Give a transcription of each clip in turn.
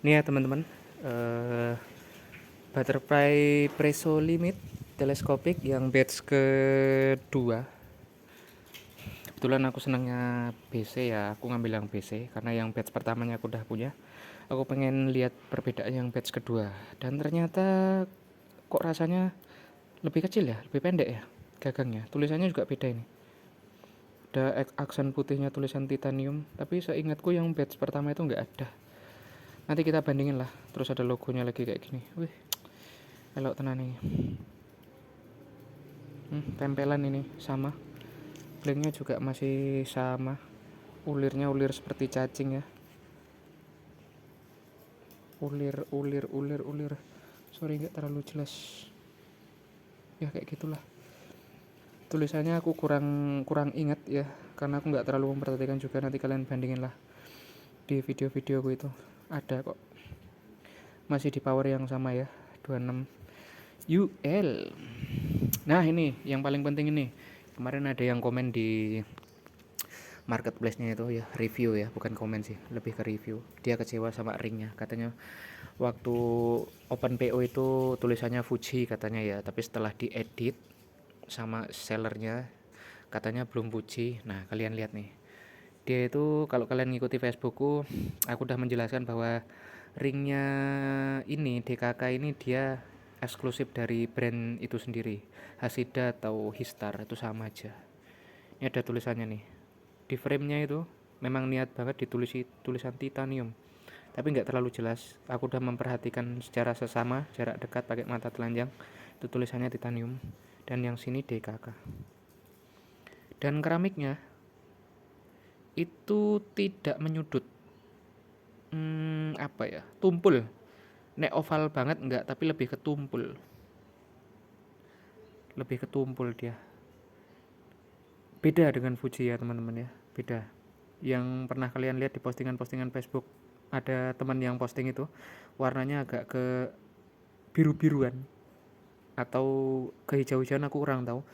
Ini ya teman-teman, eh, butterfly presso limit teleskopik yang batch kedua. Kebetulan aku senangnya BC ya, aku ngambil yang BC karena yang batch pertamanya aku udah punya. Aku pengen lihat perbedaan yang batch kedua, dan ternyata kok rasanya lebih kecil ya, lebih pendek ya gagangnya. Tulisannya juga beda ini. Ada aksen putihnya tulisan titanium, tapi seingatku yang batch pertama itu nggak ada. Nanti kita bandingin lah. Terus ada logonya lagi kayak gini. Wih, elok tenan ini. Tempelan ini sama. Blanknya juga masih sama. Ulirnya ulir seperti cacing ya. Ulir. Sorry nggak terlalu jelas. Ya kayak gitulah. Tulisannya aku kurang kurang ingat ya, karena aku nggak terlalu memperhatikan juga. Nanti kalian bandingin lah di video-videoku itu. Ada kok. Masih di power yang sama ya. 26 UL. Nah ini yang paling penting ini. Kemarin ada yang komen di marketplace-nya itu ya, review ya, bukan komen sih, lebih ke review. Dia kecewa sama ringnya, katanya waktu open PO itu tulisannya Fuji katanya ya, tapi setelah diedit sama sellernya katanya belum Fuji. Nah kalian lihat nih, dia itu kalau kalian ngikuti Facebookku, aku udah menjelaskan bahwa ringnya ini DKK ini dia eksklusif dari brand itu sendiri, Hasida atau Histar itu sama aja. Ini ada tulisannya nih di frame-nya itu, memang niat banget ditulis tulisan titanium, tapi nggak terlalu jelas. Aku udah memperhatikan secara sesama jarak dekat pakai mata telanjang, itu tulisannya titanium, dan yang sini DKK. Dan keramiknya itu tidak menyudut, apa ya, tumpul. Nek oval banget enggak, tapi lebih ketumpul dia. Beda dengan Fuji ya teman-teman ya, beda. Yang pernah kalian lihat di postingan-postingan Facebook, ada teman yang posting itu warnanya agak ke biru-biruan atau ke hijau-hijauan, aku kurang tahu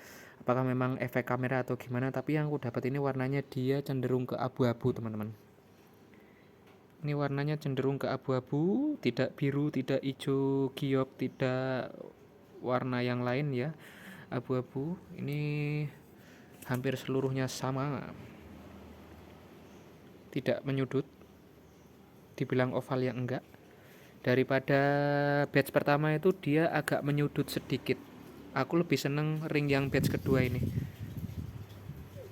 apakah memang efek kamera atau gimana, tapi yang aku dapat ini warnanya dia cenderung ke abu-abu teman-teman. Ini warnanya cenderung ke abu-abu, tidak biru, tidak hijau giok, tidak warna yang lain ya, abu-abu. Ini hampir seluruhnya sama, tidak menyudut, dibilang oval yang enggak. Daripada batch pertama itu dia agak menyudut sedikit. Aku lebih seneng ring yang batch kedua ini.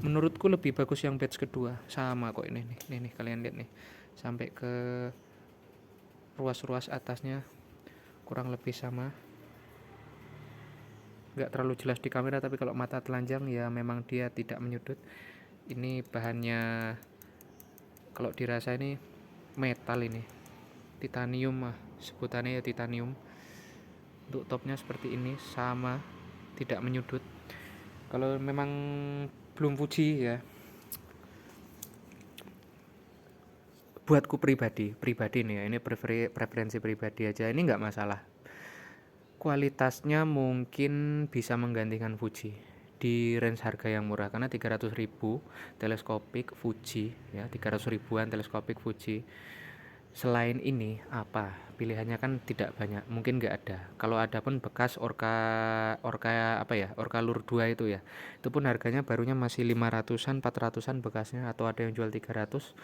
Menurutku lebih bagus yang batch kedua. Sama kok ini nih. Nih kalian lihat nih. Sampai ke ruas-ruas atasnya kurang lebih sama. Nggak terlalu jelas di kamera, tapi kalau mata telanjang ya memang dia tidak menyudut. Ini bahannya kalau dirasa ini metal ini. Titanium mah sebutannya ya, titanium. Untuk topnya seperti ini sama, tidak menyudut. Kalau memang belum Fuji ya, buatku pribadi nih ya, ini preferensi pribadi aja, ini nggak masalah. Kualitasnya mungkin bisa menggantikan Fuji di range harga yang murah, karena 300.000 teleskopik Fuji ya, 300 ribuan teleskopik Fuji. Selain ini apa pilihannya, kan tidak banyak, mungkin nggak ada. Kalau ada pun bekas Orca, Orca apa ya, Orca Lur 2 itu ya, itu pun harganya barunya masih 500-an 400-an bekasnya, atau ada yang jual 300.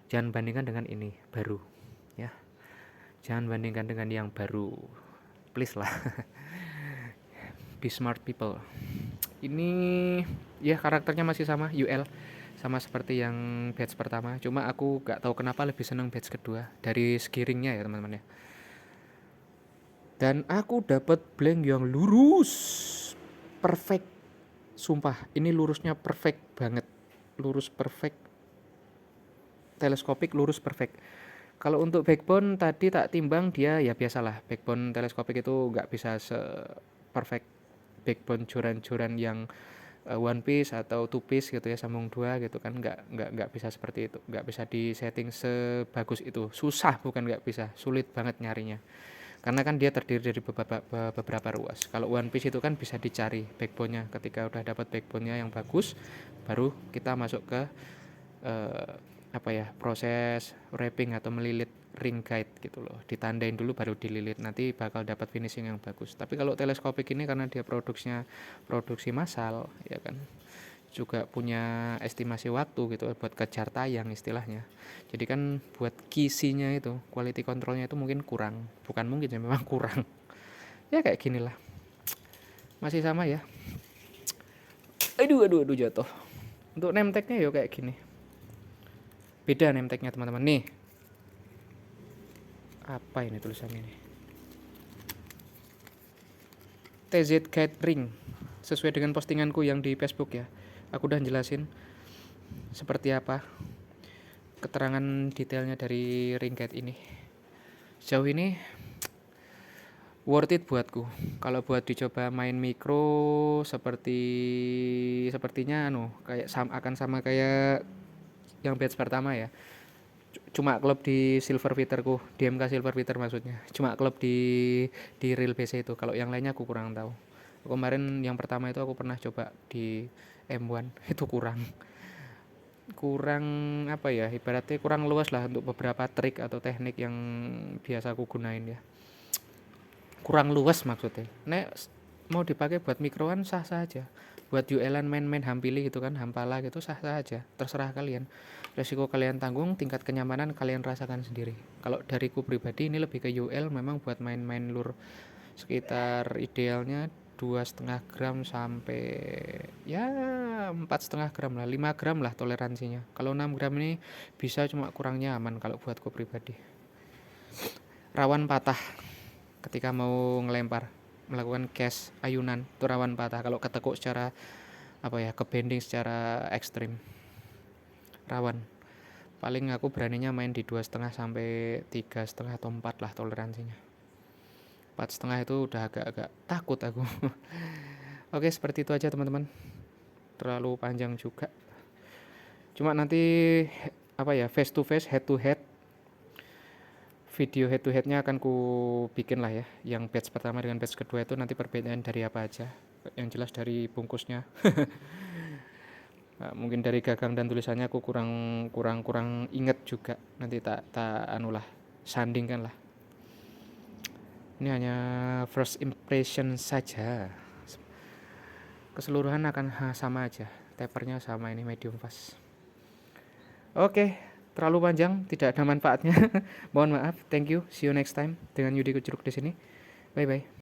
Jangan bandingkan dengan ini baru ya, jangan bandingkan dengan yang baru, please lah. Be smart people. Ini ya karakternya masih sama UL, sama seperti yang batch pertama, cuma aku gak tahu kenapa lebih seneng batch kedua dari skiringnya ya teman-teman ya. Dan aku dapat blank yang lurus, perfect, sumpah ini lurusnya perfect banget, lurus perfect, teleskopik lurus perfect. Kalau untuk backbone tadi tak timbang, dia ya biasalah, backbone teleskopik itu nggak bisa se perfect backbone joran-joran yang one piece atau two piece gitu ya, sambung dua gitu kan, nggak bisa seperti itu, nggak bisa di setting sebagus itu, susah, bukan nggak bisa, sulit banget nyarinya, karena kan dia terdiri dari beberapa ruas. Kalau one piece itu kan bisa dicari backbone-nya, ketika udah dapat backbone-nya yang bagus baru kita masuk ke apa ya, proses wrapping atau melilit ring guide gitu loh, ditandain dulu baru dililit, nanti bakal dapat finishing yang bagus. Tapi kalau teleskopik ini karena dia produksi massal ya kan, juga punya estimasi waktu gitu buat kejar tayang istilahnya. Jadi kan buat kisinya itu, quality controlnya itu mungkin kurang, bukan mungkin ya, memang kurang. Ya kayak gini lah, masih sama ya. Aduh jatuh. Untuk name tag-nya ya kayak gini. Beda name tag-nya teman-teman nih. Apa ini tulisannya nih? TZ Guide Ring. Sesuai dengan postinganku yang di Facebook ya. Aku udah jelasin seperti apa keterangan detailnya dari ring guide ini. Sejauh ini worth it buatku. Kalau buat dicoba main mikro sepertinya kayak akan sama kayak yang batch pertama ya. Cuma klub di Silver Peterku, di MK Silver Peter maksudnya. Cuma klub di Real PC itu. Kalau yang lainnya aku kurang tahu. Kemarin yang pertama itu aku pernah coba di M1 itu kurang apa ya, ibaratnya kurang luas lah untuk beberapa trik atau teknik yang biasa aku gunain ya. Kurang luas maksudnya. Nek mau dipakai buat mikroan sah-sah aja. Buat UL-an main-main hampili gitu kan, hampala gitu sah-sah aja. Terserah kalian. Resiko kalian tanggung, tingkat kenyamanan kalian rasakan sendiri. Kalau dariku pribadi ini lebih ke UL, memang buat main-main lur sekitar idealnya 2,5 gram sampai ya 4,5 gram lah, 5 gram lah toleransinya. Kalau 6 gram ini bisa, cuma kurang nyaman kalau buatku pribadi. Rawan patah ketika mau ngelempar, melakukan cast ayunan itu rawan patah kalau ketekuk secara ke bending secara ekstrim, rawan. Paling aku beraninya main di 2,5 sampai 3,5 atau 4 lah toleransinya. 4,5 itu udah agak-agak takut aku. Oke, seperti itu aja teman-teman, terlalu panjang juga. Cuma nanti face to face, head to head, video head to headnya akan ku bikin lah ya. Yang batch pertama dengan batch kedua itu nanti perbedaan dari apa aja. Yang jelas dari bungkusnya. Nah, mungkin dari gagang dan tulisannya aku kurang inget juga. Nanti tak sandingkan lah. Ini hanya first impression saja. Keseluruhan akan sama aja. Tapernya sama, ini medium fast. Oke, terlalu panjang, tidak ada manfaatnya. Mohon maaf. Thank you. See you next time dengan Yudi Kucuruk di sini. Bye bye.